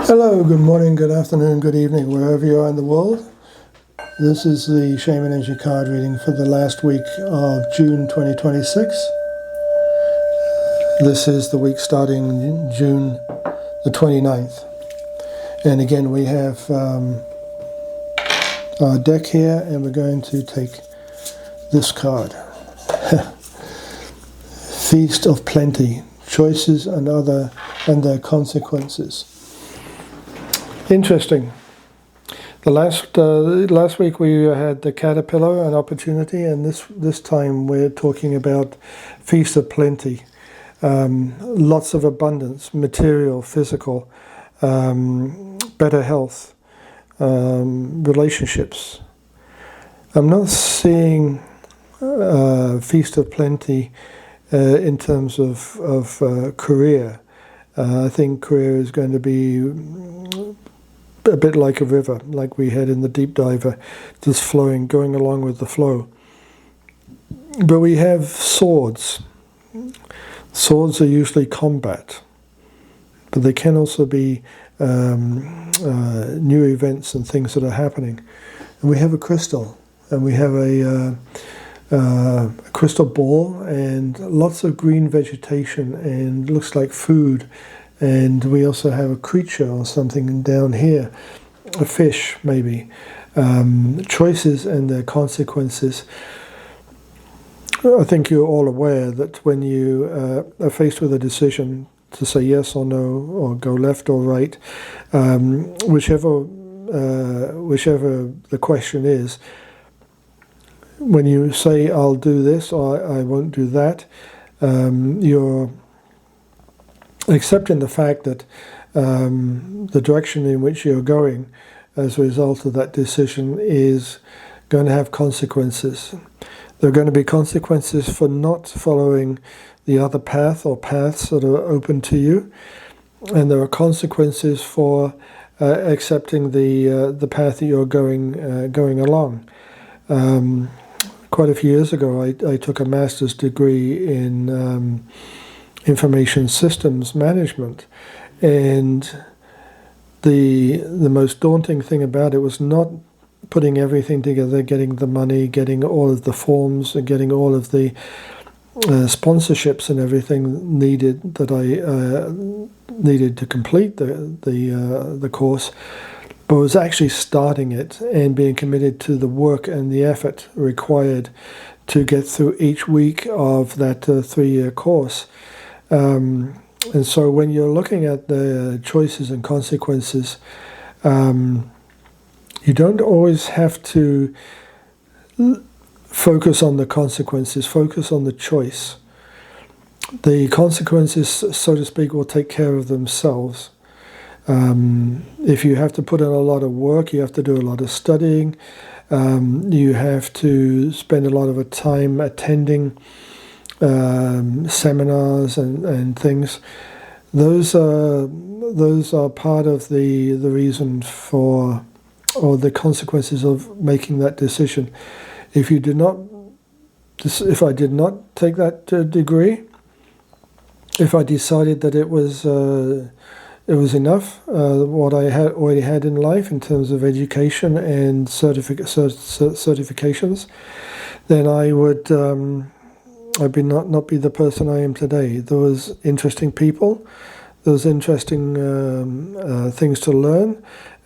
Hello, good morning, good afternoon, good evening, wherever you are in the world. This is the Shaman Energy card reading for the last week of June 2026. This is the week starting June the 29th. And again, we have our deck here, and we're going to take this card. Feast of Plenty, Choices and their Consequences. Interesting. The last week we had the caterpillar, an opportunity, and this time we're talking about Feast of Plenty. Lots of abundance, material, physical, better health, relationships. I'm not seeing Feast of Plenty in terms of career. I think career is going to be a bit like a river, like we had in the deep diver, just flowing, going along with the flow. But we have swords. Swords are usually combat, but they can also be new events and things that are happening. And we have a crystal, and we have a crystal ball, and lots of green vegetation, and looks like food. And we also have a creature or something down here, a fish maybe. Choices and their consequences. I think you're all aware that when you are faced with a decision to say yes or no, or go left or right, whichever the question is, when you say I'll do this or I won't do that, you're accepting the fact that the direction in which you're going as a result of that decision is going to have consequences. There are going to be consequences for not following the other path or paths that are open to you, and there are consequences for accepting the path that you're going along. Quite a few years ago, I took a master's degree in information systems management, and the most daunting thing about it was not putting everything together, getting the money, getting all of the forms, and getting all of the sponsorships and everything needed that I needed to complete the course, but was actually starting it and being committed to the work and the effort required to get through each week of that 3-year course. And so when you're looking at the choices and consequences, you don't always have to focus on the consequences, focus on the choice. The consequences, so to speak, will take care of themselves. If you have to put in a lot of work, you have to do a lot of studying, you have to spend a lot of time attending seminars and things. Those are part of the reason for, or the consequences of making that decision. If I did not take that degree, if I decided that it was enough, what I had already had in life in terms of education and certifications, then I would not be the person I am today. There was interesting people, there was interesting things to learn,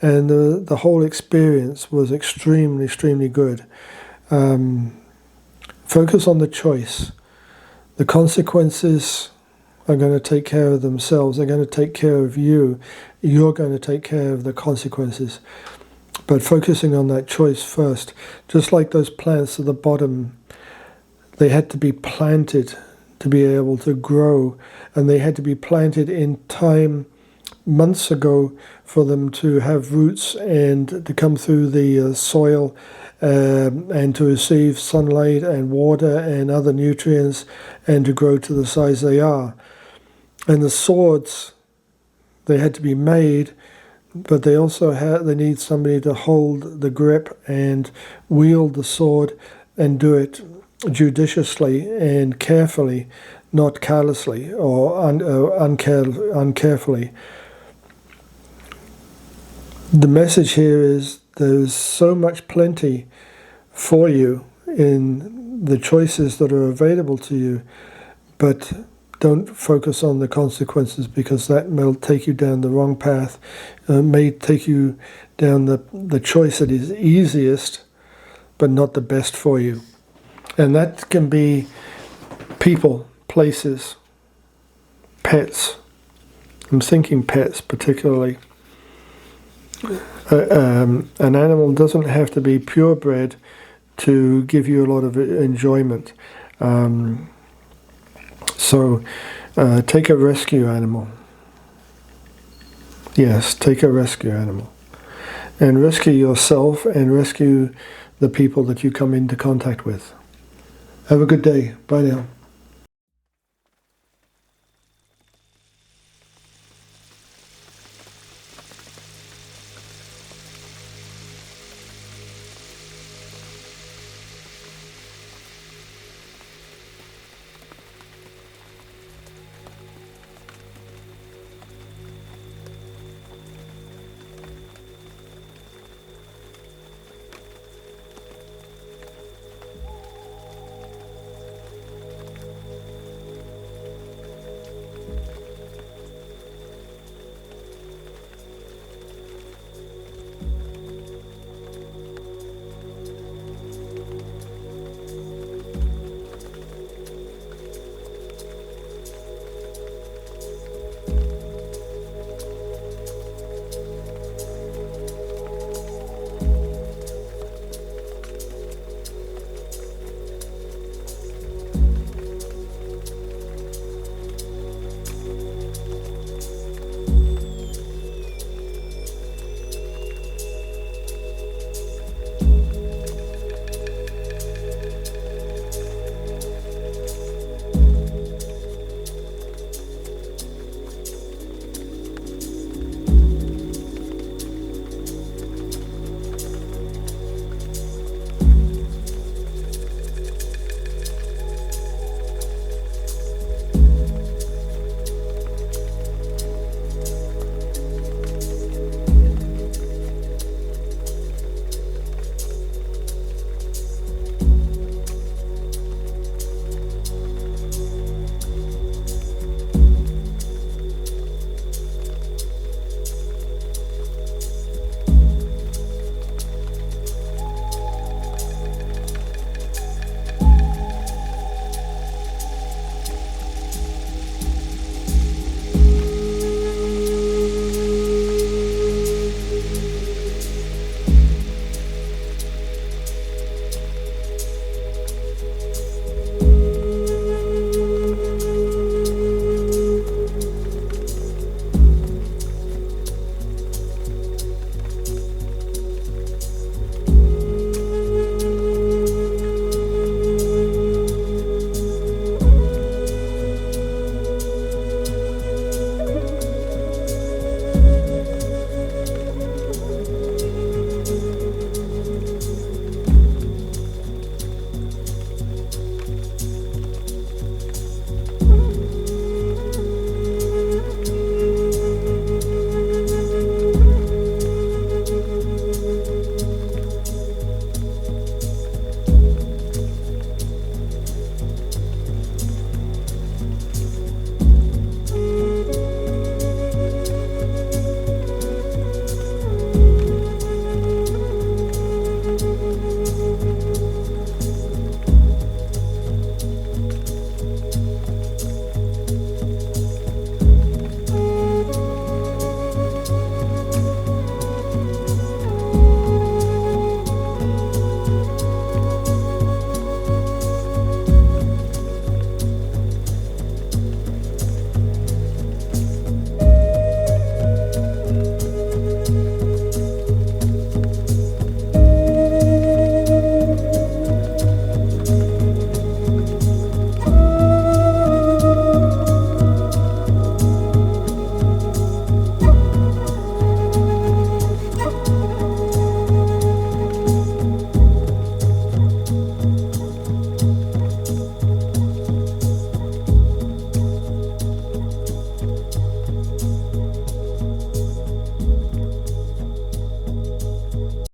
and the whole experience was extremely good. Focus on the choice. The consequences are going to take care of themselves. They're going to take care of you. You're going to take care of the consequences. But focusing on that choice first, just like those plants at the bottom, they had to be planted to be able to grow, and they had to be planted in time months ago for them to have roots and to come through the soil and to receive sunlight and water and other nutrients and to grow to the size they are. And the swords, they had to be made, but they also they need somebody to hold the grip and wield the sword and do it judiciously and carefully, not carelessly or uncarefully. The message here is there's so much plenty for you in the choices that are available to you, but don't focus on the consequences, because that may take you down the wrong path. May take you down the choice that is easiest, but not the best for you. And that can be people, places, pets. I'm thinking pets particularly. An animal doesn't have to be purebred to give you a lot of enjoyment. So take a rescue animal. Yes, take a rescue animal. And rescue yourself and rescue the people that you come into contact with. Have a good day. Bye now.